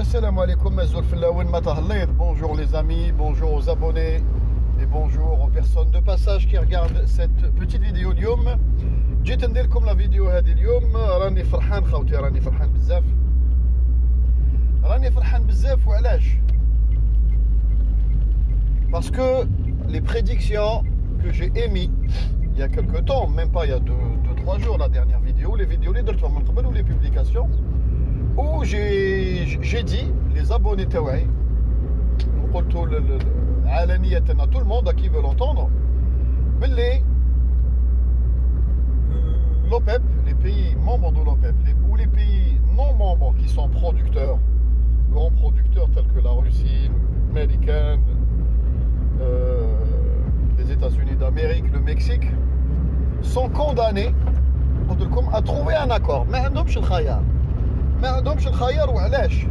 Assalamu alaikum, bonjour les amis, bonjour aux abonnés et bonjour aux personnes de passage qui regardent cette petite vidéo اليوم. جيت ندير لكم لا فيديو هذه اليوم. راني فرحان خوتي، راني فرحان بزاف، راني فرحان بزاف. وعلاش؟ parce que les prédictions que j'ai émises il y a quelques temps, même pas il y a 2-3 jours, la dernière vidéo, les vidéos les درتهم من قبل ou les publications où j'ai dit les abonnés تاعي وقلت علانية à tout le monde à qui veut l'entendre باللي l'OPEP, les pays membres de l'OPEP ou les pays non membres qui sont producteurs, grands producteurs tels que la Russie, l'Américaine, les États-Unis d'Amérique, le Mexique, sont condamnés à trouver un accord. ما عندهمش الخيار، ما عندهمش الخيار. وعلاش؟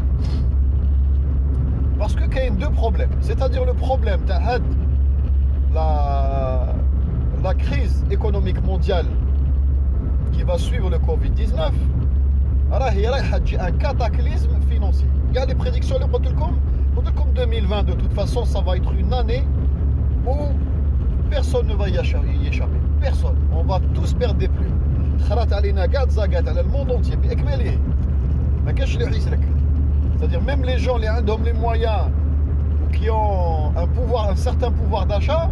parce que كاين deux problèmes. C'est-à-dire le problème تاع la crise économique mondiale qui va suivre le Covid-19 راهي رايحه تجي un cataclysme financier. Il y a les prédictions اللي قلت لكم 2020 de toute façon ça va être une année où personne ne va y échapper. Personne. On va tous perdre des plumes. خرات علينا كاع تزاقات على الموند entier باكمله. ما كاش اللي يعيش لك. C'est-à-dire même les gens qui ont les moyens ou qui ont un pouvoir, un certain pouvoir d'achat,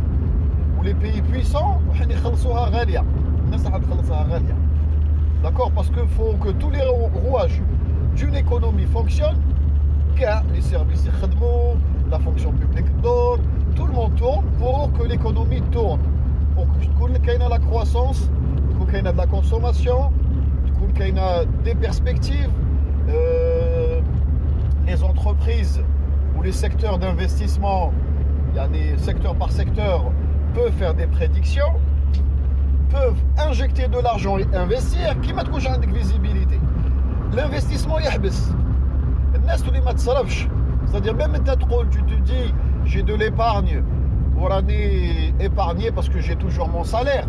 ou les pays puissants, d'accord, parce qu'il faut que tous les rouages d'une économie fonctionnent, car les services, la fonction publique tourne, tout le monde tourne pour que l'économie tourne, pour qu'il y ait la croissance, qu'il y ait de la consommation, qu'il y ait des perspectives. Les entreprises ou les secteurs d'investissement, secteur par secteur, peuvent faire des prédictions, peuvent injecter de l'argent et investir, qui m'a trouvé une visibilité. L'investissement يحبس. الناس اللي ما تصرفش. C'est-à-dire même tu te dis j'ai de l'épargne, وراني épargné parce que j'ai toujours mon salaire.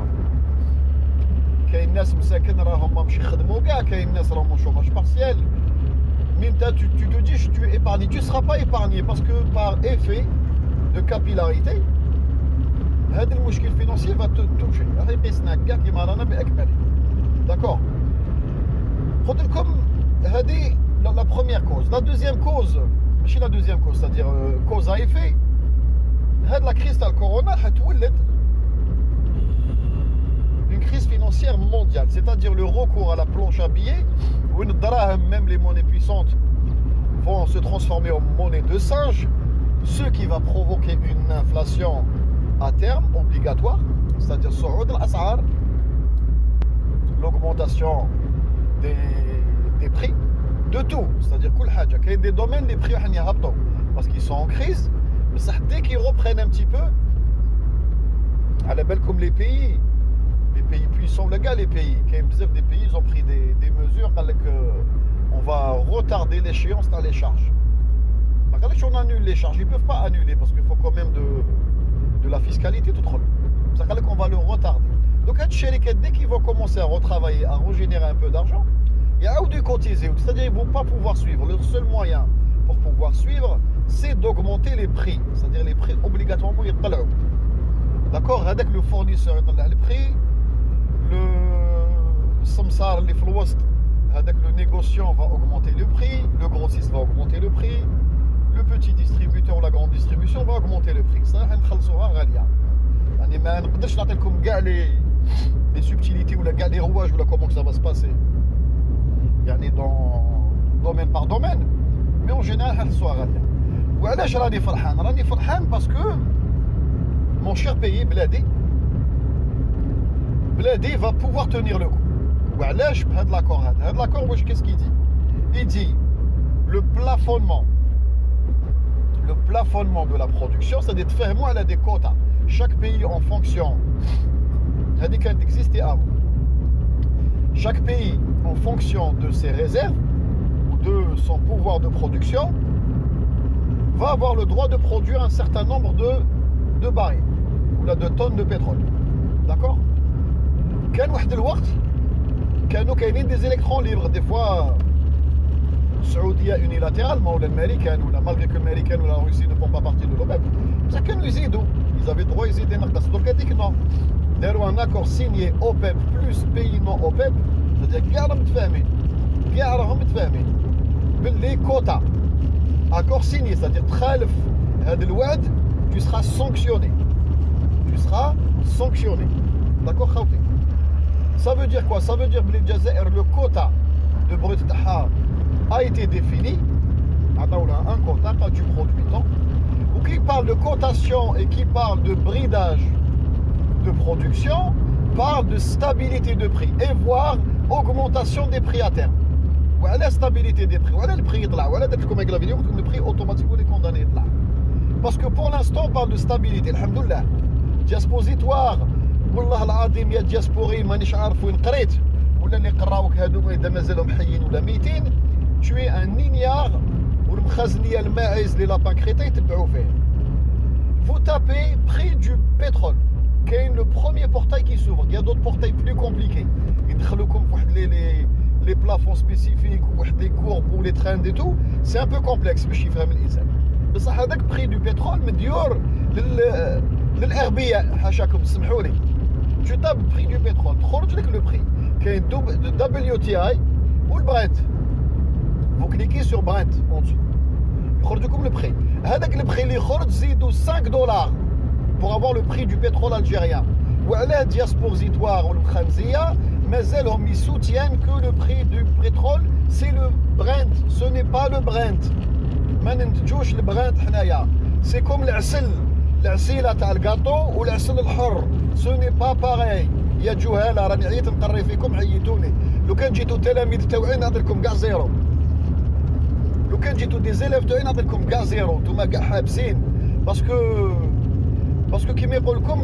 كاين ناس مساكن راهم ماشي يخدموا كاع، كاين ناس راهم chômage partiel. Tu te dis tu es épargné, tu ne seras pas épargné parce que par effet de capillarité, le مشكل financier va te toucher. D'accord. La première cause. La deuxième cause, c'est-à-dire cause à effet, la crise de la corona une crise financière mondiale, c'est-à-dire le recours à la planche à billets, où même les monnaies puissantes vont se transformer en monnaie de singe, ce qui va provoquer une inflation à terme obligatoire, c'est-à-dire l'augmentation des prix de tout, c'est-à-dire qu'il y a des domaines des prix parce qu'ils sont en crise, mais ça, dès qu'ils reprennent un petit peu, à la belle comme les pays puissants, les pays, des pays, ils ont pris des mesures on va retarder l'échéance dans les charges. Si on annule les charges, ils ne peuvent pas annuler parce qu'il faut quand même de la fiscalité tout le monde. On va le retarder. Donc dès qu'ils vont commencer à retravailler, à régénérer un peu d'argent, il y a du cotiser, c'est-à-dire qu'ils ne vont pas pouvoir suivre. Le seul moyen pour pouvoir suivre, c'est d'augmenter les prix, c'est-à-dire les prix obligatoirement ils طلعوا. D'accord, avec le fournisseur il طلع le prix, le samsar اللي في الوسط avec le négociant va augmenter le prix, le grossiste va augmenter le prix, le petit distributeur ou la grande distribution va augmenter le prix. Ça نخلصوها غالية. يعني ما نقدرش نعطيكم كاع les subtilités ou les rouages ou comment que ça va se passer. يعني dans domaine par domaine, mais en général نخلصوها غالية. وعلاش راني فرحان؟ راني فرحان parce que mon cher pays بلادي va pouvoir tenir le coup. وعلاش بهذا l'accord هذا l'accord واش qu'est-ce qu'il dit? Il dit le plafonnement de la production, c'est-à-dire تفهموا على des quotas. Chaque pays en fonction هذه كانت existait avant. Chaque pays en fonction de ses réserves ou de son pouvoir de production va avoir le droit de produire un certain nombre de barils ou là de tonnes de pétrole. D'accord? كان واحد الوقت كانوا كاينين des électrons libres. Des fois Saoudia unilatéralement, ou l'américaine, ou malgré que l'américaine ou la Russie ne font pas partie de l'OPEP. C'est qu'ils ils avaient droit à ils aider. Donc ils disent non. D'ailleurs, un accord signé OPEP plus pays non OPEP, c'est-à-dire qu'ils ont les quotas. Accord signé, c'est-à-dire تخالف هذا الوعد, tu seras sanctionné. Tu seras sanctionné. D'accord, Khawti? Ça veut dire quoi? Ça veut dire que le quota de brut a été défini. On a un quota quand tu produis tant. Ou qui parle de cotation et qui parle de bridage de production, parle de stabilité de prix et voire augmentation des prix à terme. Voilà la stabilité des prix. Voilà le prix là. Voilà comme avec la vidéo, le prix automatiquement est condamné là. Parce que pour l'instant on parle de stabilité. Alhamdoulilah. Diaspositoire. والله العظيم يا دياسبوري مانيش عارف وين قريت ولا اللي قراوك هادو اذا مازالهم حيين ولا ميتين. Tu es un ignare والمخازنيه الماعز لي لابان كريتا يتبعوا فيه. Vous tapez prix du pétrole. كاين le premier portail qui s'ouvre. Il y a d'autres portails plus compliqués. يدخلوكم في واحد les plafonds spécifiques ou des courbes ou les trends et tout. C'est un peu complexe باش يفهم الانسان. بصح هذاك prix du pétrole مديور للأغبياء حاشاكم سمحوا لي. Tu tapes le prix du pétrole, تخرج لك le prix. كاين WTI ou le Brent. Vous cliquez sur Brent en dessous. يخرج لكم le prix. هذاك le prix اللي يخرج زيدوا $5 pour avoir le prix du pétrole algérien. وعلاه diasporzitoire والمخنزية مازالهم ils soutiennent que le prix du pétrole c'est le Brent, ce n'est pas le Brent. ما ننتجوش البرنت حنايا. C'est comme العسل. العسيله تاع الكاطو والعسل الحر سو ني با باغي. يا جهاله راني عييت نقري فيكم عيتوني. لو كان جيتو تلاميذ تاوعي نعطي لكم كاع زيرو. لو كان جيتو دي زيليف تاوعي نعطي لكم كاع زيرو. نتوما كاع حابسين باسكو كيما يقول لكم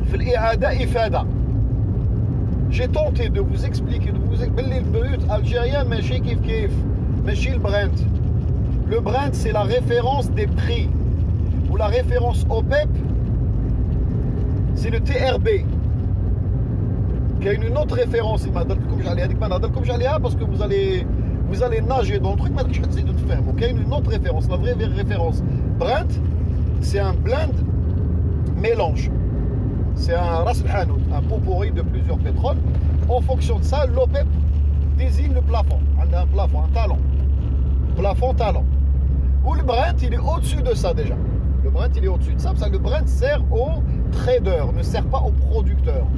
في الاعاده افاده. J'ai tenté de vous expliquer باللي البريت الجيريان ماشي كيف ماشي البرنت. Le Brent c'est la référence des prix. Ou la référence OPEP, c'est le TRB. Qui a une autre référence. Parce que vous allez nager dans le truc, mais il y a une autre référence, la vraie référence. Brent, c'est un blend mélange. C'est un ras al-hanout, un pot pourri de plusieurs pétroles. En fonction de ça, l'OPEP désigne le plafond. Un plafond, un talon. Plafond, talon. Ou le Brent, il est au-dessus de ça déjà. Le Brent, il est au-dessus de ça. Parce que le Brent sert aux traders, ne sert pas aux producteurs.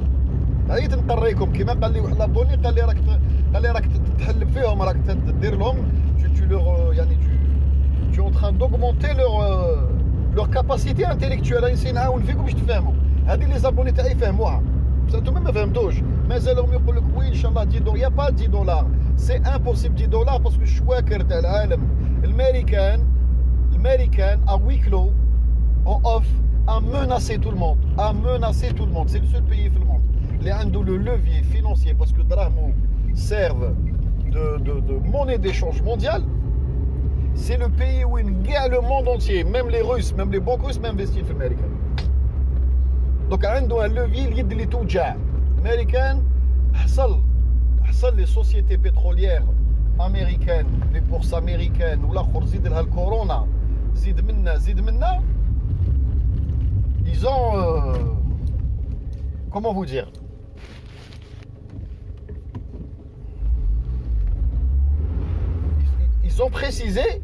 هذه تنقريكم كيما قال لي واحد لابوني قال لي راك تحلب فيهم راك تدير لهم tu es en train d'augmenter leur capacité intellectuelle. نسي نعاون فيكم باش تفهموا. هذه لي زابوني تاعي فهموها. بس انتم ما فهمتوش. مازالهم يقول لك وي ان شاء الله 10 دولار. يا با 10 دولار. C'est impossible 10 دولار parce que الشواكر تاع العالم الامريكان à huis clos en off a menacé tout le monde. C'est le seul pays في الموند اللي عنده le levier financier parce que drahmo servent de monnaie d'échange mondiale. C'est le pays où le monde entier, même les Russes, même les banques russes, m'investissent في الامريكان. Donc عنده un levier اليد اللي توجع. الامريكان حصل les sociétés pétrolières américaines, les bourses américaines والاخر زيد لها الكورونا زيد منا. Ils ont comment vous dire, ils ont précisé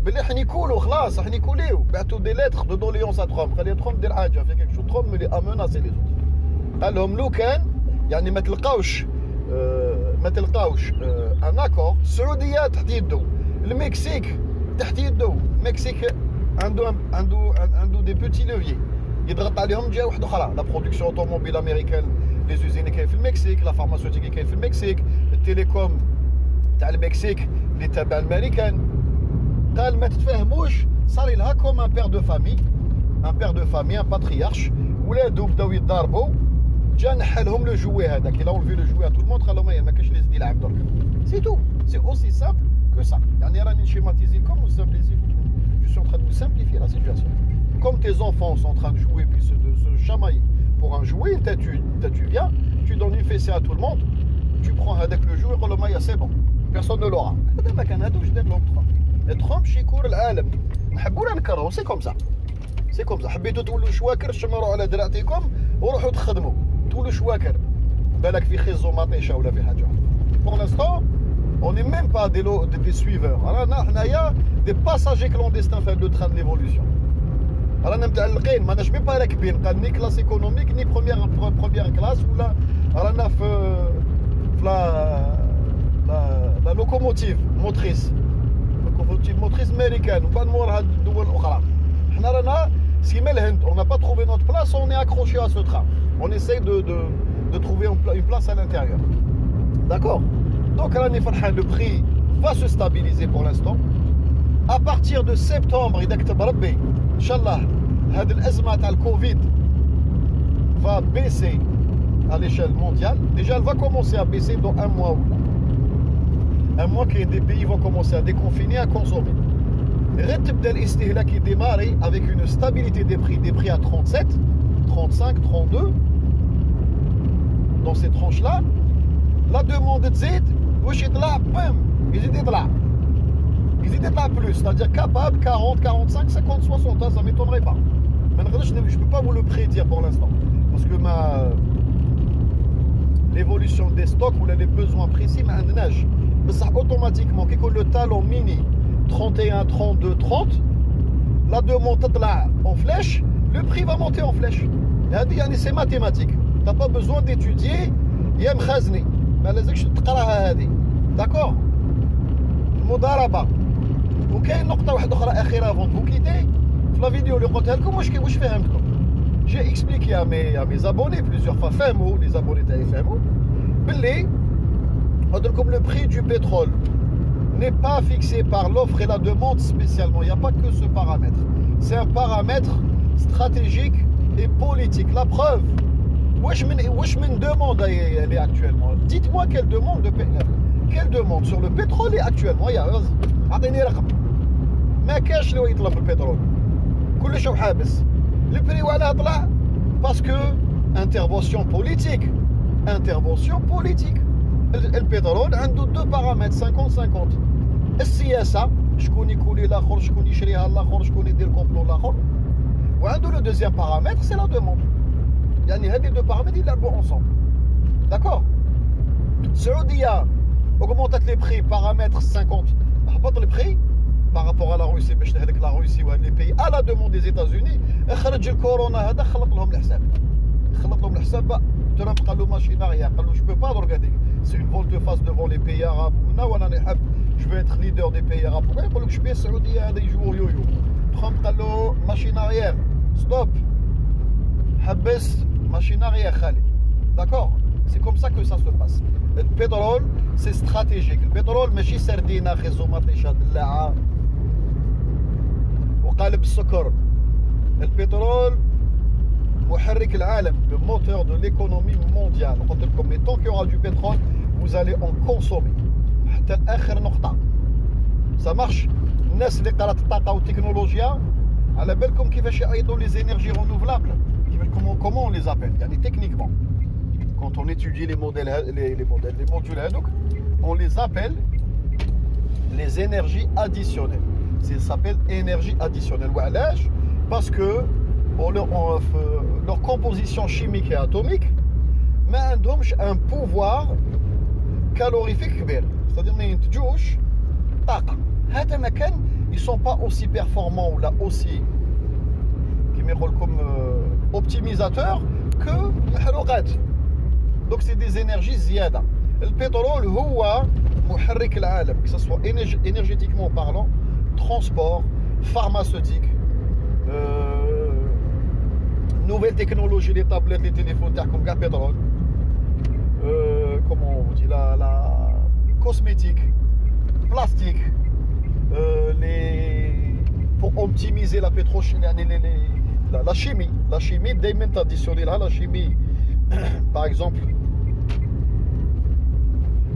بلي حنيكولوا خلاص حنيكوليو بعثوا دي لتر دو دوليونس ا ترومب. خلي ترومب دير حاجه في كيك شو ترومب ملي اموناسي لي زوت. قال لهم لو كان يعني ما تلقاوش ان اكور. السعوديه تحت يدو، المكسيك تحت يدو. المكسيك عنده دي بوتي لوفيي يضغط عليهم جهه واحده اخرى. لا برودكسيون اوتوموبيل امريكان، لي زوزين اللي كاين في المكسيك، لا فارماسيوتيك اللي كاين في المكسيك، التيليكوم تاع المكسيك اللي تابع الامريكان. قال ما تتفاهموش. صار لها كوم ان بير دو فامي، ان باتريارش. ولادو بداو يتضاربوا. جا نحلهم لو جوي هذاك. الى اونفي لو جوي ا تو الموند خلاهم ما كاينش اللي يزيد يلعب درك. سي تو، سي اوسي سامبل كو سا. يعني راني نشيماتيزي لكم je suis en train de vous simplifier la situation. Comme tes enfants sont en train de jouer puis se chamailler pour un jouet, tu viens, tu donnes une fessée à tout le monde, tu prends avec le jouet, c'est bon. personne ne l'aura. هذا ما كان هادو واش دار لهم ترامب شيكور العالم نحبوا ولا نكرهوا سي كوم سا سي كوم سا حبيتوا تولوا شواكر شمروا على دراعتكم وروحوا تخدموا تولوا شواكر بالك في خيزو مطيشه ولا في حاجه pour l'instant on n'est même pas des suiveurs رانا حنايا des passagers clandestins في le train de l'évolution رانا متعلقين ماناش ميم با راكبين قال ني كلاس ايكونوميك ني بروميير كلاس ولا رانا في لا لوكوموتيف موتريس موتريس امريكان ومن بعد موراها الدول الاخرى حنا رانا سيما الهند on n'a pas trouvé notre place on est accroché à ce train on essaye de trouver une place à l'intérieur d'accord donc راني فرحان le prix va se stabiliser pour l'instant à partir de septembre إذا كتب ربي إن شاء الله هذه الأزمة تاع الكوفيد va baisser à l'échelle mondiale. Déjà, elle va commencer à baisser dans un mois ou là. Un mois que des pays vont commencer à déconfiner, à consommer. Retibdel istihlak qui démarre avec une stabilité des prix à 37, 35, 32. Dans ces tranches-là, la demande de zid, wesh yitla, bam, yzid yitla. Yzid yitla plus, c'est-à-dire capable 40, 45, 50, 60, ça ne m'étonnerait pas. Maintenant, je ne peux pas vous le prédire pour l'instant. Parce que l'évolution des stocks ou les besoins précis, mais nage. Mais ça automatiquement, quand le talon mini 31, 32, 30, la demande en flèche, le prix va monter en flèche. C'est mathématique. Tu n'as pas besoin d'étudier. D'accord? المضاربة. وكاين نقطة واحدة أخرى أخيرة avant de vous quitter. في la vidéo اللي قلتها لكم واش فهمتكم. J'ai expliqué à mes abonnés plusieurs fois, les abonnés de FMO, comme le prix du pétrole n'est pas fixé par l'offre et la demande spécialement. Il n'y a pas que ce paramètre. C'est un paramètre stratégique et politique. La preuve, wesh min demande elle est actuellement. Dites-moi quelle demande sur le pétrole est actuellement. Il y a ما كاش اللي يطلب البترول كل شيء حابس le prix وعلاه طلع parce que intervention politique البترول عنده deux paramètres 50-50 السياسة شكون يكولي الاخر شكون يشريها الاخر شكون يدير كومبلو الاخر وعنده le deuxième paramètre c'est la demande يعني هذه deux paramètres يلعبوا ensemble d'accord Saoudia augmenté les prix paramètre 50 هبط le prix par rapport à la Russie باش تهلك la Russie و les pays à la demande des États-Unis خرج الكورونا هذا خلط لهم الحساب ترامب قال له ماشين arrière قال له je peux pas regarder c'est une volte-face devant les pays arabes هنا وانا نحب je veux être leader des pays arabes يقول لك شبيه السعوديه هذا يجوا يويو ترامب قال له ماشين arrière stop حبس ماشين arrière خالي d'accord c'est comme ça que ça se passe le pétrole c'est stratégique le pétrole ماشي سردينه خزومه طيشه دلاعه وقالب السكر البترول محرك العالم le moteur de l'économie mondiale قلت لكم mais tant qu'il y aura du pétrole vous allez en consommer حتى آخر نقطة ça marche الناس اللي قرات الطاقة والتكنولوجيا على بالكم كيفاش يعيطوا les énergies renouvelables comment on les appelle يعني techniquement quand on étudie les modules هذوك on les appelle les énergies additionnelles ça s'appelle énergie additionnelle وعلاش parce que leur composition chimique et atomique ما عندهمش un pouvoir calorifique كبير c'est-à-dire ما ينتجوش طاقة هذا ما كان ils sont pas aussi performants ou là aussi كيما يقول لكم optimisateurs que الحروقات donc c'est des énergies زيادة البترول هو محرك العالم que ce soit énergétiquement parlant transport pharmaceutique nouvelles technologies les tablettes les téléphones تاعكم كاع pétrole comment on dit la cosmétique plastique pour optimiser la pétrochimie la chimie دائما traditionnelle la chimie par exemple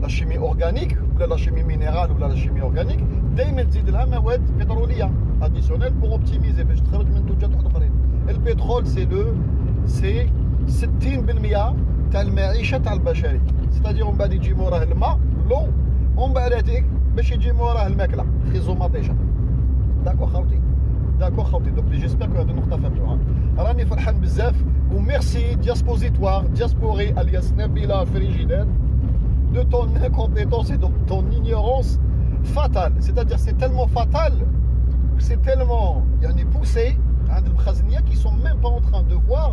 la chimie organique ou la chimie minérale ou la chimie organique دائما تزيد لها مواد بتروليه additionnelle pour optimiser باش تخرج منتوجات اخرين البترول سي 60% تاع المعيشه تاع البشريه c'est-à-dire من بعد يجي موراه الماء لو ومن بعد هذيك باش يجي موراه الماكله خيزو مطيشه. داكو خوتي داكو خوتي. دونك جيسبر كو هذه النقطه فهمتوها. راني فرحان بزاف وميرسي دياسبوزيتوار دياسبوري الياس نبيله فريجيداد de ton incompétence et de ton ignorance fatale. C'est-à-dire c'est tellement fatal, c'est tellement poussé عند المخازنيه qui sont même pas en train de voir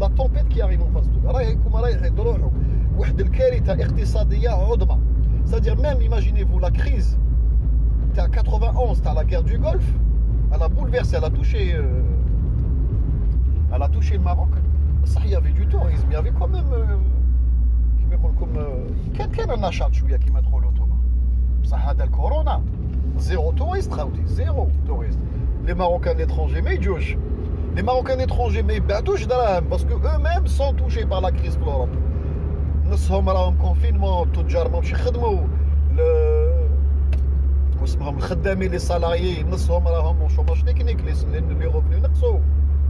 la tempête qui arrive en face d'eux. رايكم رايح يروحوا واحد الكارثه اقتصاديه عظمى. C'est-à-dire même imaginez-vous la crise à 91 تاع la guerre du Golfe, elle a bouleversé, elle a touché le Maroc. صح il y avait du tourisme, il y avait quand même كما يقول لكم كان النشاط شويه كما تقولوا نتوما. بصح هذا الكورونا زيرو توريست خاوتي زيرو توريست. Les Marocains d'étrangers ما يجوش. Les Marocains d'étrangers ما يبعثوش دراهم باسكو eux-mêmes sont touchés par la crise في الأوروب. نصهم راهم كونفينمون، التجار ماهمش يخدموا، واسمهم الخدامين لي سالاريي نصهم راهم شوماج تكنيك، لي روفني نقصوا.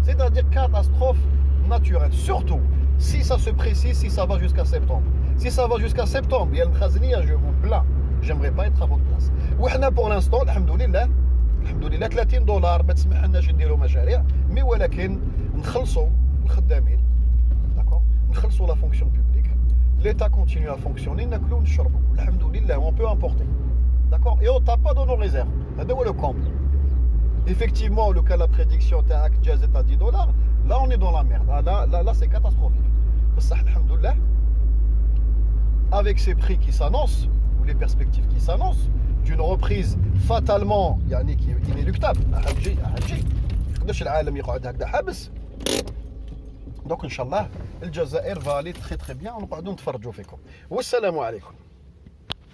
C'est-à-dire catastrophe naturelle. Surtout si ça se précise, si ça va jusqu'à septembre. Si ça va jusqu'à septembre, il y a le khazniya, je vous plains. J'aimerais pas être à votre place. وحنا pour l'instant alhamdoulilah 30 دولار ما تسمح لناش نديروا مشاريع، مي ولكن نخلصوا الخدامين، داكور، نخلصوا لا فونكسيون بوبليك، l'État continue à fonctionner، ناكلوا نشربوا alhamdoulilah، on peut importer, d'accord, et on tape pas dans nos réserves. هذا هو le comble. Effectivement, le cas de la prédiction تاعك جازت à 10 دولار، là on est dans la merde. Là c'est catastrophique. بصح alhamdoulilah avec ces prix qui s'annoncent ou les perspectives qui s'annoncent d'une reprise fatalement qui est inéluctable. هتجي قداش العالم يقعد هكذا حابس. دونك ان شاء الله الجزائر فالي تري تري بيان ونقعدوا نتفرجوا فيكم. والسلام عليكم.